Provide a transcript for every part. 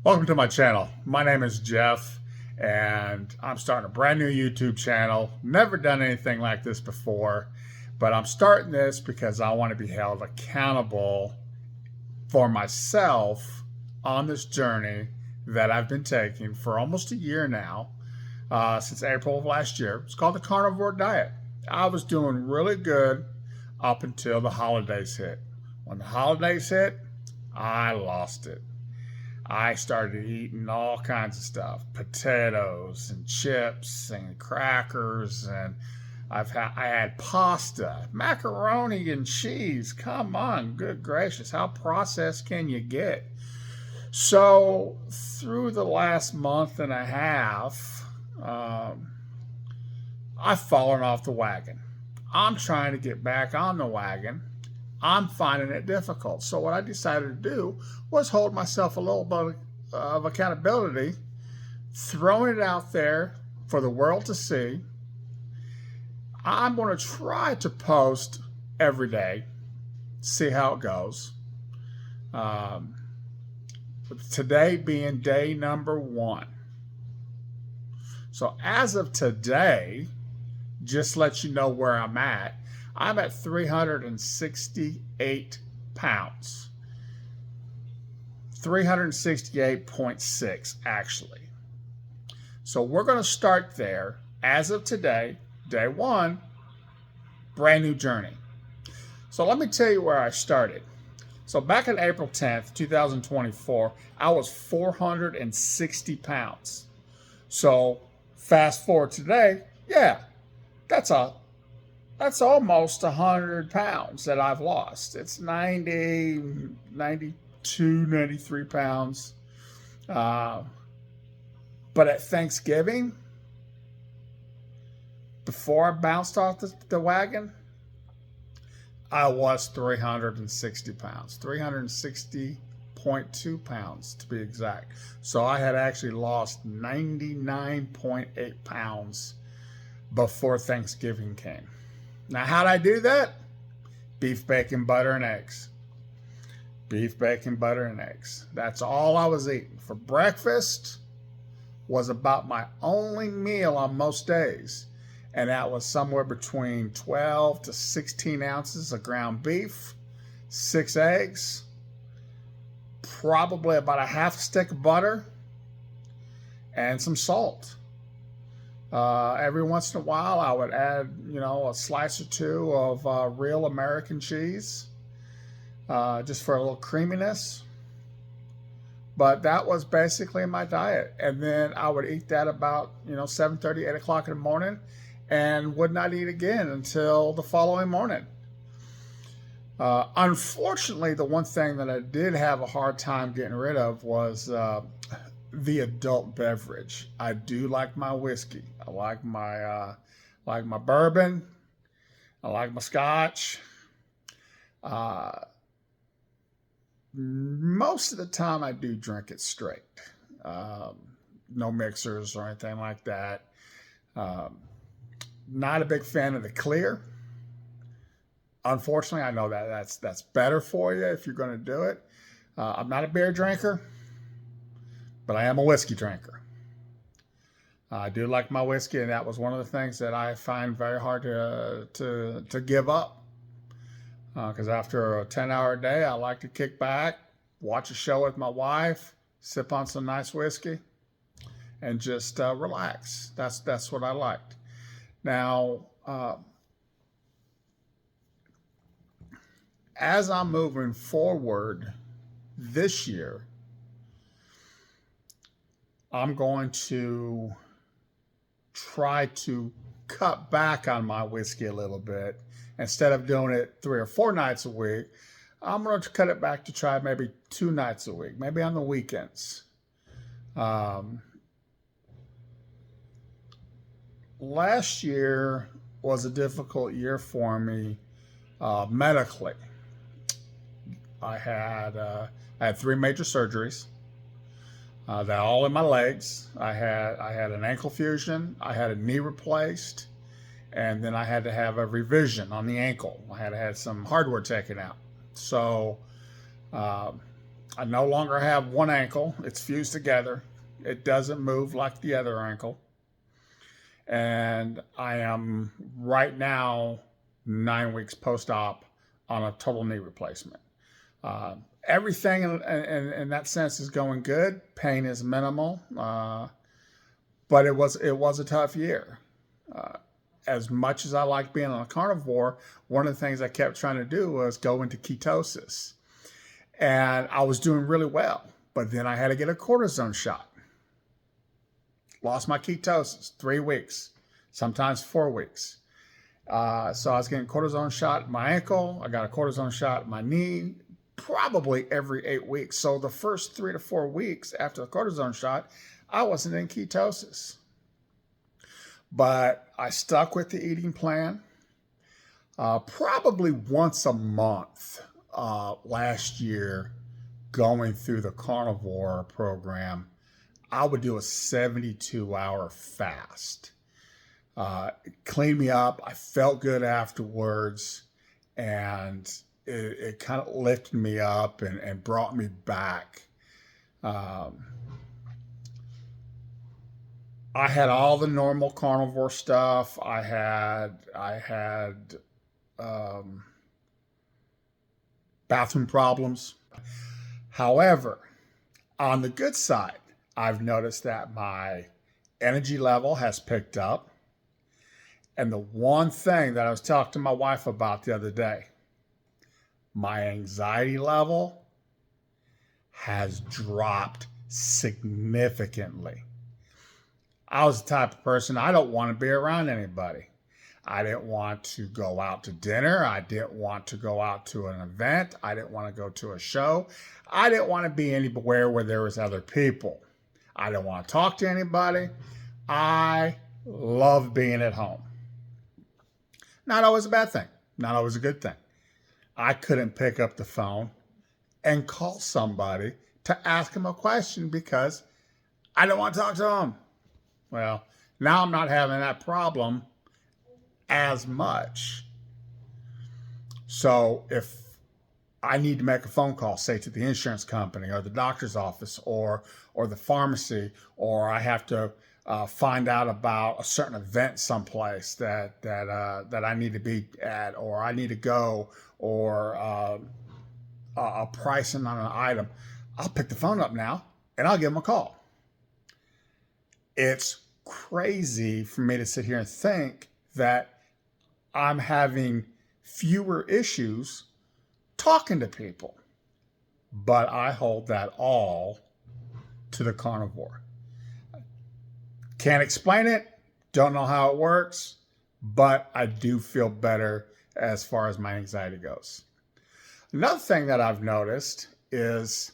Welcome to my channel. My name is Jeff, and I'm starting a brand new YouTube channel. Never done anything like this before, but I'm starting this because I want to be held accountable for myself on this journey that I've been taking for almost a year now, since April of last year. It's called the Carnivore Diet. I was doing really good up until the holidays hit. When the holidays hit, I lost it. I started eating all kinds of stuff, potatoes and chips and crackers, and I had pasta, macaroni and cheese. Come on, good gracious, how processed can you get? So through the last month and a half, I've fallen off the wagon. I'm trying to get back on the wagon. I'm finding it difficult. So what I decided to do was hold myself a little bit of accountability, throwing it out there for the world to see. I'm going to try to post every day, see how it goes. Today being day number 1. So as of today, just let you know where I'm at. I'm at 368 pounds. 368.6 actually. So we're going to start there. As of today, day 1, brand new journey. So let me tell you where I started. So back on April 10th, 2024, I was 460 pounds. So fast forward today, yeah, that's almost 100 pounds that I've lost. It's 90, 92, 93 pounds. But at Thanksgiving, before I bounced off the wagon, I was 360 pounds, 360.2 pounds to be exact. So I had actually lost 99.8 pounds before Thanksgiving came. Now, how'd I do that? Beef, bacon, butter, and eggs. Beef, bacon, butter, and eggs. That's all I was eating. For breakfast was about my only meal on most days. And that was somewhere between 12 to 16 ounces of ground beef, 6 eggs, probably about a half stick of butter, and some salt. Every once in a while, I would add, a slice or two of real American cheese, just for a little creaminess. But that was basically my diet. And then I would eat that about, 7:30, 8 o'clock in the morning, and would not eat again until the following morning. Unfortunately, the one thing that I did have a hard time getting rid of was the adult beverage. I do like my whiskey. I like my bourbon. I like my scotch. Most of the time I do drink it straight. No mixers or anything like that. Not a big fan of the clear. Unfortunately, I know that's better for you if you're going to do it. I'm not a beer drinker, but I am a whiskey drinker. I do like my whiskey, and that was one of the things that I find very hard to give up. Because after a 10-hour day, I like to kick back, watch a show with my wife, sip on some nice whiskey, and just relax. That's what I liked. Now, as I'm moving forward this year, I'm going to try to cut back on my whiskey a little bit. Instead of doing it 3 or 4 nights a week, I'm going to cut it back to try maybe 2 nights a week, maybe on the weekends. Last year was a difficult year for me medically. I had 3 major surgeries. They're all in my legs. I had an ankle fusion. I had a knee replaced, and then I had to have a revision on the ankle. I had to have some hardware taken out. So I no longer have one ankle. It's fused together. It doesn't move like the other ankle. And I am right now 9 weeks post-op on a total knee replacement. Everything in that sense is going good. Pain is minimal, but it was a tough year. As much as I like being on a carnivore, one of the things I kept trying to do was go into ketosis. And I was doing really well, but then I had to get a cortisone shot. Lost my ketosis, 3 weeks, sometimes 4 weeks. So I was getting a cortisone shot in my ankle. I got a cortisone shot in my knee, probably every 8 weeks. So the first 3 to 4 weeks after the cortisone shot, I wasn't in ketosis. But I stuck with the eating plan. Probably once a month last year, going through the carnivore program, I would do a 72-hour fast. It cleaned me up. I felt good afterwards, and it kind of lifted me up and brought me back. I had all the normal carnivore stuff. I had bathroom problems. However, on the good side, I've noticed that my energy level has picked up. And the one thing that I was talking to my wife about the other day, my anxiety level has dropped significantly. I was the type of person, I don't want to be around anybody. I didn't want to go out to dinner. I didn't want to go out to an event. I didn't want to go to a show. I didn't want to be anywhere where there was other people. I didn't want to talk to anybody. I love being at home. Not always a bad thing. Not always a good thing. I couldn't pick up the phone and call somebody to ask them a question because I didn't want to talk to them. Well, now I'm not having that problem as much. So if I need to make a phone call, say to the insurance company or the doctor's office or the pharmacy, or I have to find out about a certain event someplace that I need to be at, or I need to go, or a pricing on an item, I'll pick the phone up now and I'll give them a call. It's crazy for me to sit here and think that I'm having fewer issues talking to people, but I hold that all to the carnivore. Can't explain it, don't know how it works, but I do feel better as far as my anxiety goes. Another thing that I've noticed is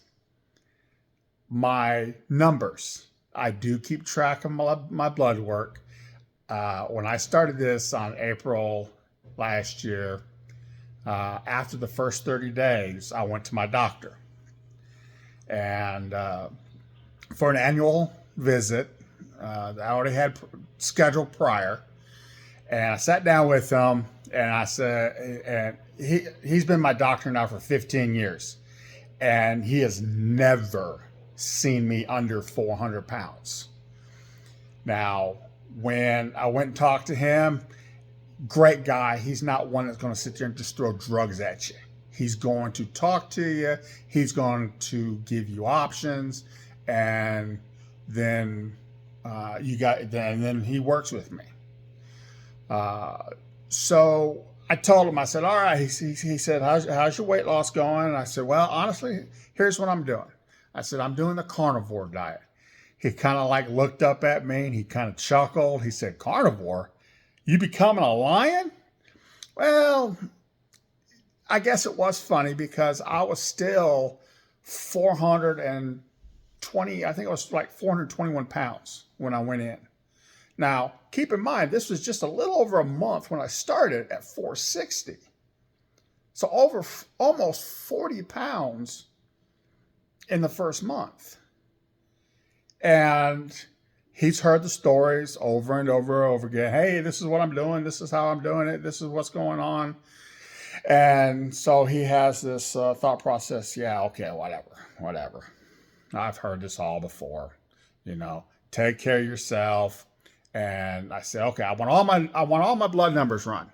my numbers. I do keep track of my blood work. When I started this on April last year, after the first 30 days, I went to my doctor. And for an annual visit, I already had scheduled prior. And I sat down with him and I said, and he's been my doctor now for 15 years. And he has never seen me under 400 pounds. Now, when I went and talked to him, great guy. He's not one that's going to sit there and just throw drugs at you. He's going to talk to you. He's going to give you options, and then then he works with me. So I told him, I said, all right. He said, how's your weight loss going? And I said, well, honestly, here's what I'm doing. I said, I'm doing the carnivore diet. He kind of like looked up at me and he kind of chuckled. He said, carnivore? You becoming a lion? Well, I guess it was funny because I was still 420, I think it was like 421 pounds when I went in. Now, keep in mind, this was just a little over a month when I started at 460. So almost 40 pounds in the first month. And he's heard the stories over and over and over again. Hey, this is what I'm doing. This is how I'm doing it. This is what's going on. And so he has this thought process. Yeah, okay, whatever. I've heard this all before. You know, take care of yourself. And I said, okay, I want all my blood numbers run.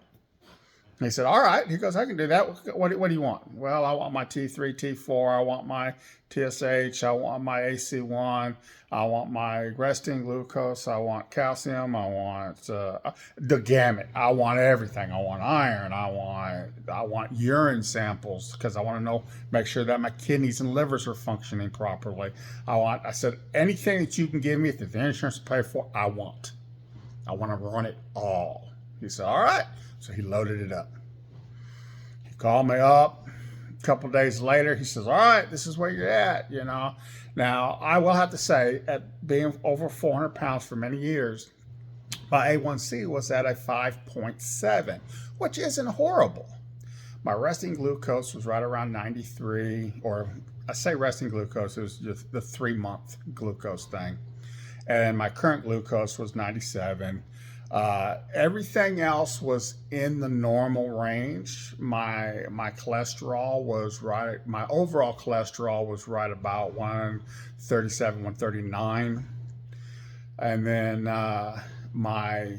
And he said, all right. He goes, I can do that. What do you want? Well, I want my T3, T4. I want my TSH. I want my AC1. I want my resting glucose. I want calcium. I want the gamut. I want everything. I want iron. I want urine samples because I want to know, make sure that my kidneys and livers are functioning properly. I said, anything that you can give me that the insurance will pay for, I want. I want to run it all. He said, all right. So he loaded it up. He called me up a couple of days later. He says, all right, this is where you're at, you know. Now, I will have to say, at being over 400 pounds for many years, my A1C was at a 5.7, which isn't horrible. My resting glucose was right around 93, or I say resting glucose, it was just the 3-month glucose thing. And my current glucose was 97. Everything else was in the normal range. My cholesterol was right. My overall cholesterol was right about 137, 139. And then my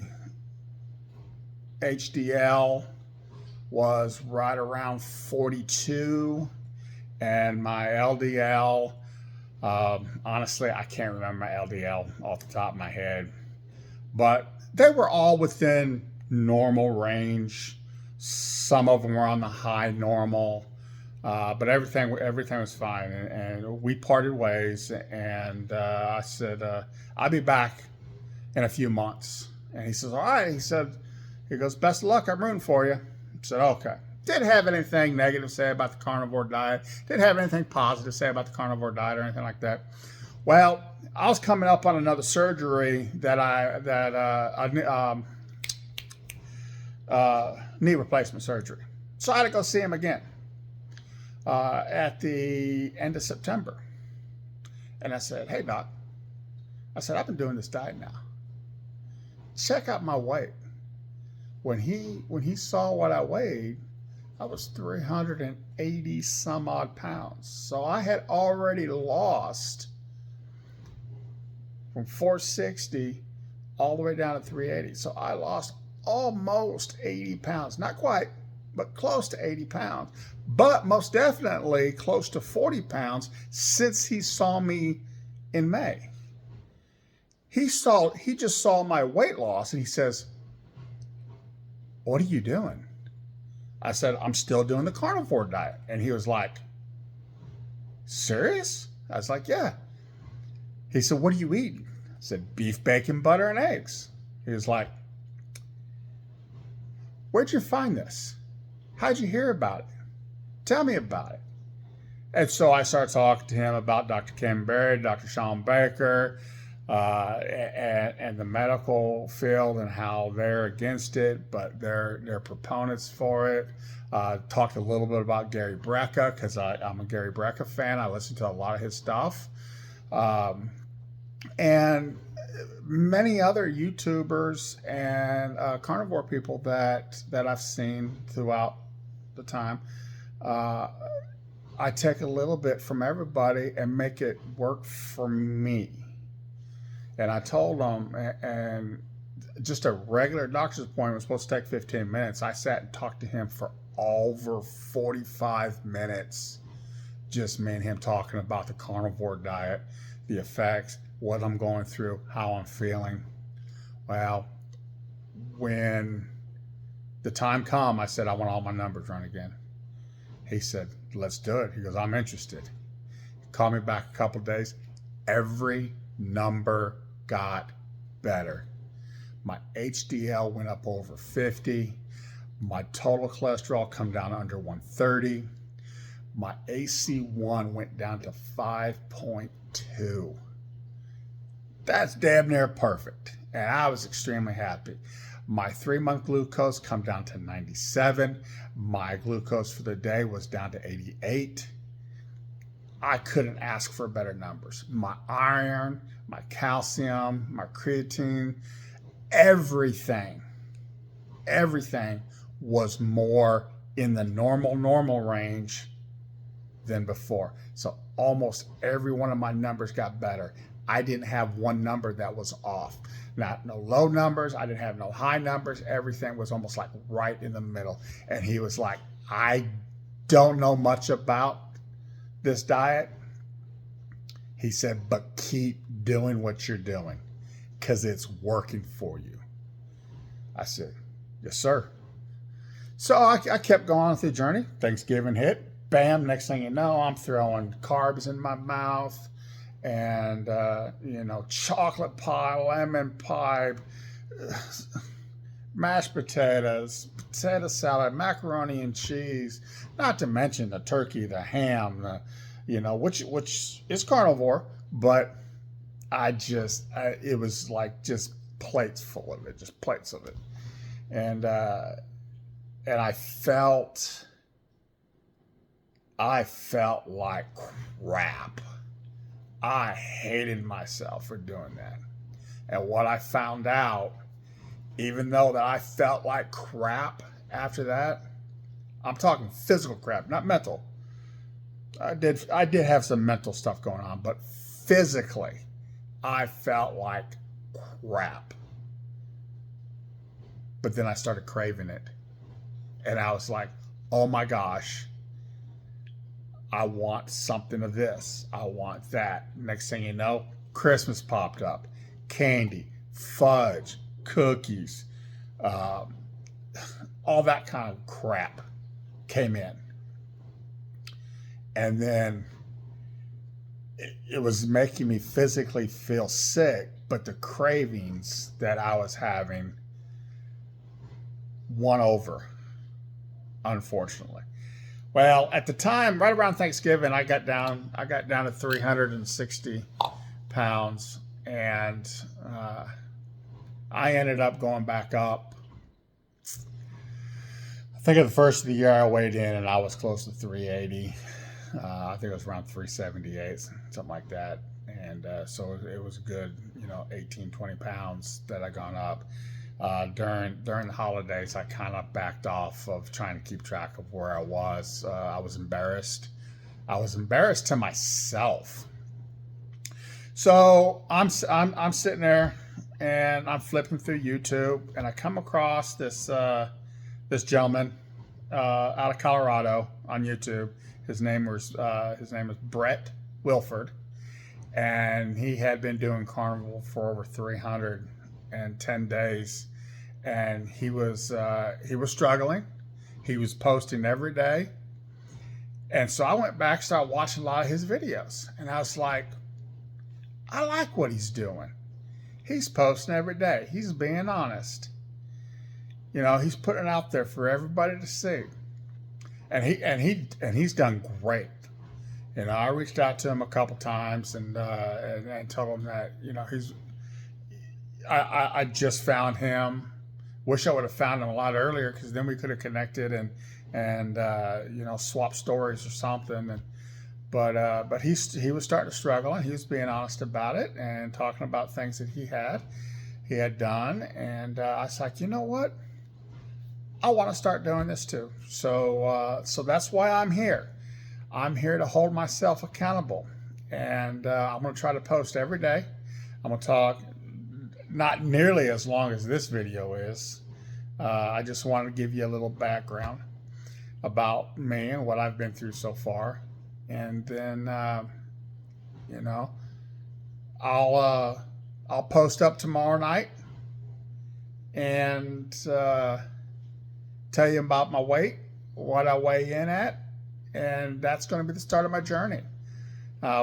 HDL was right around 42. And my LDL, honestly, I can't remember my LDL off the top of my head. But they were all within normal range. Some of them were on the high normal, but everything was fine. And we parted ways. And I said, I'll be back in a few months. And he says, all right. He goes, best of luck. I'm rooting for you. I said, okay. Didn't have anything negative to say about the carnivore diet. Didn't have anything positive to say about the carnivore diet or anything like that. Well, I was coming up on another surgery knee replacement surgery. So I had to go see him again at the end of September. And I said, hey, doc, I said, I've been doing this diet now. Check out my weight. When he saw what I weighed, I was 380 some odd pounds. So I had already lost from 460 all the way down to 380. So I lost almost 80 pounds. Not quite, but close to 80 pounds. But most definitely close to 40 pounds since he saw me in May. He just saw my weight loss and he says, what are you doing? I said, I'm still doing the carnivore diet. And he was like, serious? I was like, yeah. He said, what are you eating? I said, beef, bacon, butter, and eggs. He was like, where'd you find this? How'd you hear about it? Tell me about it. And so I started talking to him about Dr. Ken Berry, Dr. Sean Baker, and the medical field and how they're against it, but they're proponents for it. Talked a little bit about Gary Brecka because I'm a Gary Brecka fan. I listen to a lot of his stuff. And many other YouTubers and carnivore people that I've seen throughout the time. I take a little bit from everybody and make it work for me. And I told them, and just a regular doctor's appointment was supposed to take 15 minutes. I sat and talked to him for over 45 minutes. Just me and him talking about the carnivore diet, the effects, what I'm going through, how I'm feeling. Well, when the time come, I said, I want all my numbers run again. He said, let's do it. He goes, I'm interested. He called me back a couple of days. Every number got better. My HDL went up over 50. My total cholesterol come down under 130. My AC1 went down to 5.2. That's damn near perfect. And I was extremely happy. My 3-month glucose come down to 97. My glucose for the day was down to 88. I couldn't ask for better numbers. My iron, my calcium, my creatine, everything was more in the normal range than before. So almost every one of my numbers got better. I didn't have one number that was off. Not no low numbers. I didn't have no high numbers. Everything was almost like right in the middle. And he was like, I don't know much about this diet. He said, but keep doing what you're doing because it's working for you. I said, yes, sir. So I kept going on through the journey. Thanksgiving hit. Bam, next thing you know, I'm throwing carbs in my mouth and, chocolate pie, lemon pie, mashed potatoes, potato salad, macaroni and cheese, not to mention the turkey, the ham, which is carnivore, but it was like just plates full of it, just plates of it. And I felt like crap. I hated myself for doing that. And what I found out, even though that I felt like crap after that, I'm talking physical crap, not mental. I did have some mental stuff going on, but physically, I felt like crap. But then I started craving it. And I was like, oh my gosh, I want something of this. I want that. Next thing you know, Christmas popped up. Candy, fudge, cookies, all that kind of crap came in. And then it was making me physically feel sick, but the cravings that I was having won over, unfortunately. Well, at the time, right around Thanksgiving, I got down to 360 pounds, and I ended up going back up. I think at the first of the year I weighed in and I was close to 380. I think it was around 378, something like that. And so it was a good, 18, 20 pounds that I gone up. During the holidays, I kind of backed off of trying to keep track of where I was. I was embarrassed. I was embarrassed to myself. So I'm sitting there and I'm flipping through YouTube, and I come across this gentleman out of Colorado on YouTube. His name was Brett Wilford, and he had been doing Carnivore for over 310 days. And he was struggling. He was posting every day. And so I went back, started watching a lot of his videos. And I was like, I like what he's doing. He's posting every day. He's being honest. He's putting it out there for everybody to see. And he's done great. I reached out to him a couple times and told him that, I just found him. Wish I would have found him a lot earlier, because then we could have connected and swapped stories or something. But he was starting to struggle, and he was being honest about it and talking about things that he had done. And I was like, you know what? I want to start doing this too. So that's why I'm here. I'm here to hold myself accountable, and I'm going to try to post every day. I'm going to talk not nearly as long as this video is. I just wanted to give you a little background about me and what I've been through so far. And then, I'll post up tomorrow night and tell you about my weight, what I weigh in at, and that's going to be the start of my journey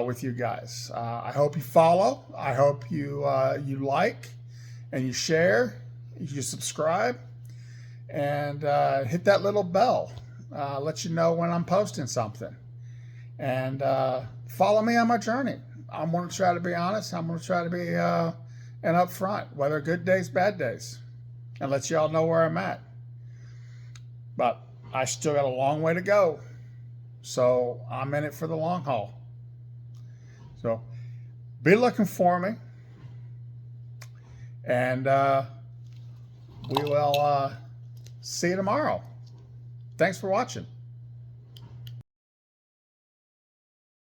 with you guys. I hope you follow. I hope you like and you share, you subscribe, and hit that little bell. Let you know when I'm posting something. And follow me on my journey. I'm going to try to be honest. I'm going to try to be and upfront, whether good days, bad days, and let y'all know where I'm at. But I still got a long way to go. So I'm in it for the long haul. So be looking for me. And we will see you tomorrow. Thanks for watching.